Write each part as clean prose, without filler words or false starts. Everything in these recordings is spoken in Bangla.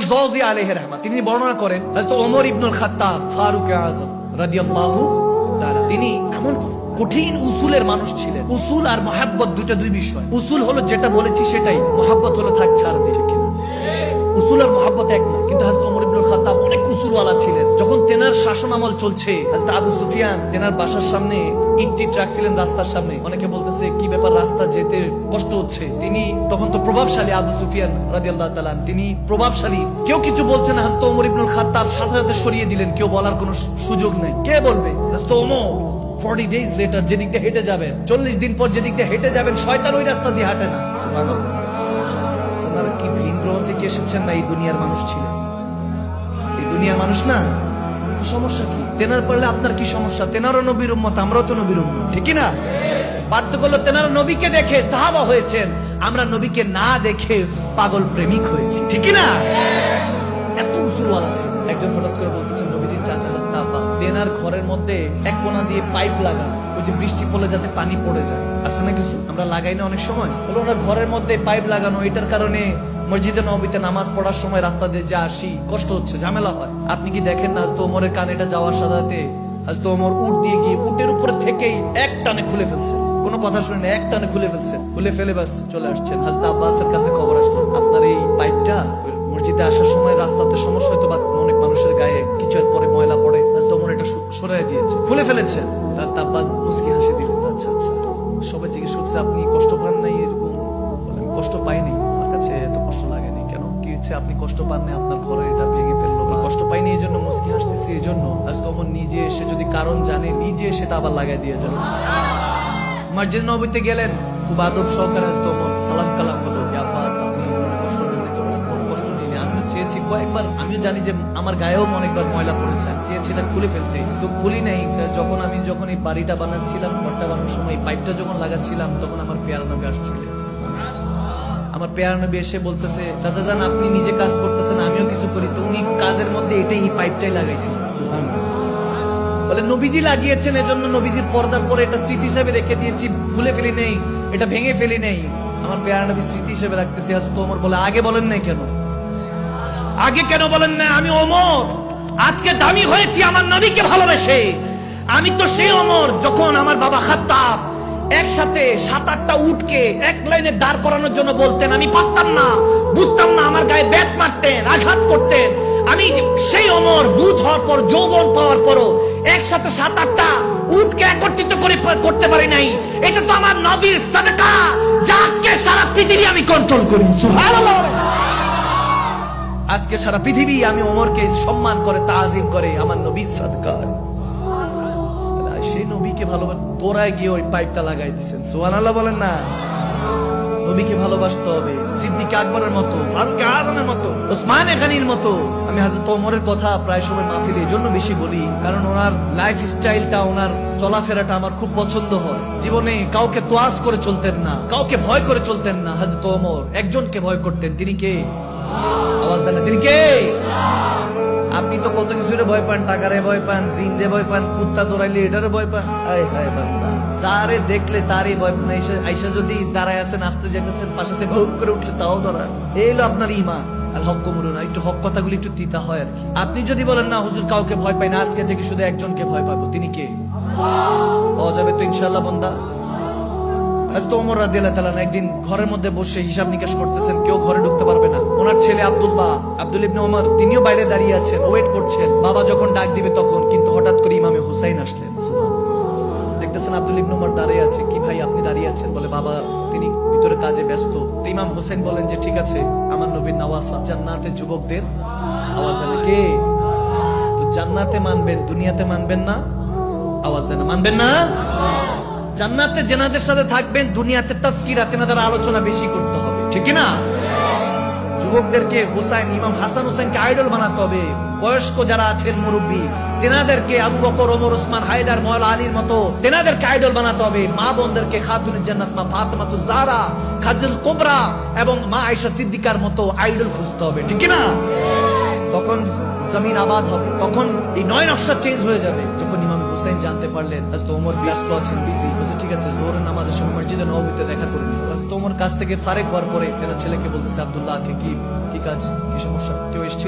জাওজি আলাইহি রাহমাত তিনি বর্ণনা করেন হযরত ওমর ইবনুল খাত্তাব ফারুক আযম রাদিয়াল্লাহু তাআলা তিনি এমন কঠিন উসুলের মানুষ ছিলেন। উসুল আর মহাব্বত দুই বিষয়। উসুল হলো যেটা বলেছি সেটাই, মহাব্বত হলো থাক ছাড় দিয়ে, ঠিক কিনা? উসুল আর মহাব্বত এক না। কিন্তু হযরত ওমর ইবনুল খাত্তাব অনেক উসুলওয়ালা ছিলেন। যখন তেনার শাসন আমল চলছে, হযরত আবু সুফিয়ান তেনার বাসার সামনে ইটটি রাখছিলেন রাস্তার সামনে। অনেকে বলতেছে কি ব্যাপার, রাস্তা যেতে কষ্ট হচ্ছে। তিনি তখন তো প্রভাবশালী আবু সুফিয়ান রাদিয়াল্লাহু তাআলা, তিনি প্রভাবশালী। কেউ কিছু বলছে না, হযরত ওমর ইবনুল খাত্তাব সাথে সাথে সরিয়ে দিলেন, কেউ বলার কোনো সুযোগ নেই। কে বলবে? হযরত ওমর 40 days later যেদিক দিয়ে হেঁটে যাবেন, 40 দিন পর যেদিক দিয়ে হেঁটে যাবেন, শয়তান ওই রাস্তা দিয়ে হাঁটে না। সুবহানাল্লাহ। ওনারা কি ভিন গ্রহ থেকে এসেছেন না এই দুনিয়ার মানুষ ছিলেন? এই দুনিয়ার মানুষ না, সমস্যা কি? তেনার পড়লে আপনার কি সমস্যা? তেনারও নবীর উম্মত, আমরাও তো নবীর উম্মত, ঠিক না? পার্থক্য হলো তেনারা নবীকে দেখে সাহাবা হয়েছেন, আমরা নবীকে না দেখে পাগল প্রেমিক হয়েছি, ঠিক না? এত উসুলওয়ালা ছিল। একজন হঠাৎ করে বলতেছেন নবীজির চাচা হযরত আব্বাস তেনার ঘরের মধ্যে এক কোণা দিয়ে পাইপ লাগানো, ওই যে বৃষ্টি পড়লে যাতে পানি পড়ে যায়, আছে না কিছু আমরা লাগাই না অনেক সময়, হলো ওনার ঘরের মধ্যে পাইপ লাগানো। এটার কারণে মসজিদে নববীতে নামাজ পড়ার সময় রাস্তা দিয়ে যা আসি কষ্ট হচ্ছে, ঝামেলা হয়। আপনি কি দেখেন না হযরত ওমরের কানেটা যাওয়ার সাথে হযরত ওমর উট দিয়ে গিয়ে উটের উপরে থেকেই এক টানে খুলে ফেলছে, কোনো কথা শুনে না, এক টানে খুলে ফেলছে। খুলে ফেলে বাস চলে আসছেন। হযরত আব্বাসের কাছে খবর আসলো, আপনার এই পাইপটা মসজিদে আসার সময় রাস্তাতে সমস্যা হয়তো, বা অনেক মানুষের গায়ে কিছু পরে ময়লা পড়ে, হযরত ওমর এটা সরাই দিয়েছে, খুলে ফেলেছে। হযরত আব্বাস মুস্কি হাসি দিলেন, আচ্ছা আচ্ছা। সবাই জিজ্ঞেস করছে আপনি কষ্ট পান নাই? এরকম বলেন, কষ্ট পাইনি, আমার কাছে এত কষ্ট লাগেনি। কেন, কি হচ্ছে? আপনি কষ্ট পান নাই, আপনার ঘরে এটা ভেঙে ফেললো, কষ্ট পাইনি এই জন্য মুস্কি হাসতেছি। এই জন্য হযরত ওমর নিজে এসে যদি কারণ জানে, নিজে সেটা আবার লাগাই দিয়ে যাবে। মসজিদ নববীতে গেলেন, খুব আদব সহকারে হযরত ওমর সালাম কালাম হলো, আব্বাস আপনি কষ্ট নেন নাই, কষ্ট নিয়ে আমি চেয়েছি কয়েকবার, আমিও জানি যে আমার গায়েও অনেকবার ময়লা পড়েছে, চেয়েছি এটা খুলে ফেলতে, তো খুলি নাই। যখন এই বাড়িটা বানাচ্ছিলাম, ঘরটা বানানোর সময় এই পাইপটা যখন লাগাচ্ছিলাম, তখন আমার পেয়ারা নবী আসছিলেন। আমার পেয়ারা নবী এসে বলতেছে, চাচা জান আপনি নিজে কাজ করতেছেন, আমিও কিছু করি, তো উনি কাজের মধ্যে এটাই এই পাইপটাই লাগাইছিলেন। বলে নবীজি লাগিয়েছেন, এজন্য নবীজির পর্দার পরে এটা স্মৃতি হিসেবে রেখে দিয়েছি, খুলে ফেলি নেই, এটা ভেঙে ফেলি নেই, আমার পেয়ারা নবী স্মৃতি হিসেবে রাখতেছি। হযরত ওমর বলে, আগে বলেন নাই কেন? আগে কেন বলেন না? আমি ওমর আজকে দামি হয়েছি আমার নবীকে ভালোবেসে। আমি তো সেই ওমর যখন আমার বাবা খাত্তাব একসাথে 7-8টা উটকে এক লাইনে দাঁড় করানোর জন্য বলতেন, আমি পারতাম না, বুঝতাম না, আমার গায়ে ব্যাট মারতেন, আঘাত করতেন। আমি সেই ওমর বুঝ হওয়ার পর, যৌবন পাওয়ার পরও একসাথে 7-8টা উটকে একত্রিত করতে পারি নাই। এটা তো আমার নবীর সাদকা, যা আজকে সারা পৃথিবী আমি কন্ট্রোল করি। সুবহানাল্লাহ। আজকে সারা পৃথিবী আমি ওমরকে সম্মান করে, তাজিম করে, আমার নবীর সাদকা। সেই নবীকে ভালোবাসে, তোরায় গিয়ে ওই পাইপটা লাগাই দিচ্ছেন। সুবহানাল্লাহ বলেন না? নবীকে ভালোবাসতে হবে, সিদ্দিক আকবরের মতো, ফারুক আযমের মতো, ওসমান গনির মতো। আমি হযরত ওমরের কথা প্রায় সময় মাহফিলে এই জন্য বেশি বলি, কারণ ওনার লাইফ স্টাইলটা, ওনার চলাফেরাটা আমার খুব পছন্দ হয়। জীবনে কাউকে তোয়াজ করে চলতেন না, কাউকে ভয় করে চলতেন না। হযরত ওমর একজনকে ভয় করতেন, তিনি কে? আওয়াজ দেন, তিনি কে? আপনি তো কত কিছুরে ভয় পান, টাকারে ভয় পান, জিনরে ভয় পান, কুত্তা দৌড়াইলে এটারে ভয় পান। হায় হায় বান্দা, যারে দেখলে তারই ভয় পান। আইসা যদি দাঁড়ায় আছেন, আসতে যেতেছেন, পাশাতে ভোগ করে উঠলে তাও ধরান। এই হলো আপনার ঈমান। আর হক কমরু না, একটু হক কথাগুলি একটু তিতা হয় আর কি। আপনি যদি বলেন না হুজুর কাউকে ভয় পাই না, আজকে থেকে শুধু একজনকে ভয় পাবো, তিনি কে? পাওয়া যাবে তো ইনশাআল্লাহ বান্দা। হযরত ওমর রাদিয়াল্লাহু তাআলা একদিন ঘরের মধ্যে বসে হিসাব নিকাশ করতেছেন, কেউ ঘরে ঢুকতে পারবে না। ওনার ছেলে আব্দুল ইবনে ওমর, তিনিও বাইরে দাঁড়িয়ে আছেন, ওয়েট করছেন বাবা যখন ডাক দিবে তখন। কিন্তু হঠাৎ করে ইমামে হুসাইন আসলেন। দেখতেছেন আব্দুল ইবনে ওমর দাঁড়িয়ে আছে। কি ভাই আপনি দাঁড়িয়ে আছেন? বলে বাবা তিনি ভিতরে কাজে ব্যস্ত। তো ইমাম হুসাইন বলেন যে ঠিক আছে, আমার নবীর নওয়াসা, জান্নাতের যুবকদের আওয়াজ দেন। কে? তো জান্নাতে মানবেন, দুনিয়াতে মানবেন না? আওয়াজ দেন, মানবেন না? জান্নাতে জেনাদের সাথে থাকবেন, দুনিয়াতে তাসকিরা, তেনাদের আলোচনা বেশি করতে হবে, ঠিক না? যুবকদেরকে হুসাইন, ইমাম হাসান হুসাইনকে আইডল বানাতে হবে। বয়স্ক যারা আছেন মুরব্বী, তেনাদেরকে আবু বকর, ওমর, ওসমান, হায়দার, মওলা আলীর মতো তেনাদেরকে আইডল বানাতে হবে। মা বোনদেরকে খাতুনুল জান্নাত মা ফাতেমাতুজ জাহরা, খাদিজাতুল কুবরা এবং মা আয়েশা সিদ্দিকার মতো আইডল খুঁজতে হবে, ঠিক না? তখন জমিন আবাদ হবে, তখন এই নয় নকশা চেঞ্জ হয়ে যাবে। যখন ইমাম হুসাইন জানতে পারলেন হযরত ওমর ব্যস্ত আছেন, বিজি, বলছে ঠিক আছে জোহরের নামাজের সময় মসজিদে নববীতে দেখা করে নিন। হযরত ওমর কাছ থেকে ফারেক হওয়ার পরে তেনার ছেলেকে বলতেছে, আব্দুল্লাহকে কি কাজ, কি সমস্যা, কেউ এসেছিল?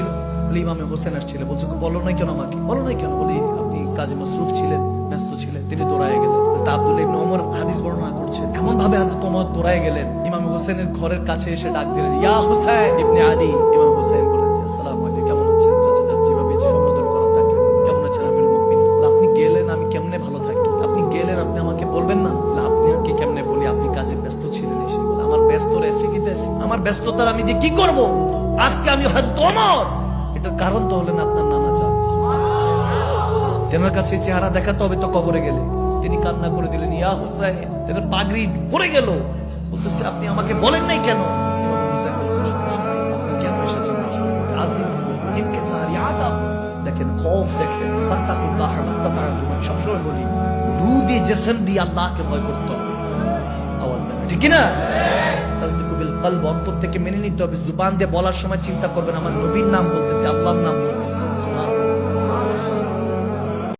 বলে ইমামে হোসেন আসছিল, বলছে বলো নাই কেন আমাকে, বলো নাই কেন? বলি আপনি কাজে মসরুফ ছিলেন, ব্যস্ত ছিলেন। তিনি দৌড়ায় গেলেন। হযরত আব্দুল্লাহ ইবনে ওমর হাদিস বর্ণনা করছেন, এমন ভাবে হযরত ওমর দৌড়ায় গেলেন, ইমাম হোসেনের ঘরের কাছে এসে ডাক দিলেন, ইয়া হুসাইন ইবনে আলী। ইমাম হোসেন বললেন, আসসালামু আলাইকুম, কেমন আছেন? চাচা যেভাবে সম্বোধন করা থাকে, কেমন আছেন আমিরুল মুমিনিন? আপনি গেলেন, আমি কেমনে ভালো থাকি? আপনি গেলেন, আপনি আমাকে বলবেন না? আপনাকে কেমনে বলি, আপনি কাজে ব্যস্ত ছিলেন। এসে বলে, আমার ব্যস্ততা এসে কি দেশ, আমার ব্যস্ততার আমি দিয়ে কি করব? আজকে আমি হযরত ওমর। এটার কারণ তো হলেন আপনার নানা যান। তেনার কাছে চেহারা দেখাতে হবে তো কবরে গেলে। তিনি কান্না করে দিলেন, ইয়া হুসাইন। তেনার পাগড়ি পড়ে গেল, বলতেছে আপনি আমাকে বলেন নাই কেন? ইমাম হুসাইন বলছে, সমস্যা নেই, আপনি কেন এসেছেন কষ্ট করে? আজিজ ইনকিসারি আদাব, দেখেন খৌফ, দেখেন ফাত্তাকুল্লাহ মাস্তাতা'তুম। আমি সবসময় বলি, রূহ দিয়ে জিসম দিয়ে আল্লাহকে ভয় করতে হবে। আওয়াজ দেন, ঠিক না? তাসদিকু বিল কলব, অন্তর থেকে মেনে নিতে হবে। জুবান দিয়ে বলার সময় চিন্তা করবেন, আমার নবীর নাম বলতেছে, আল্লাহর নাম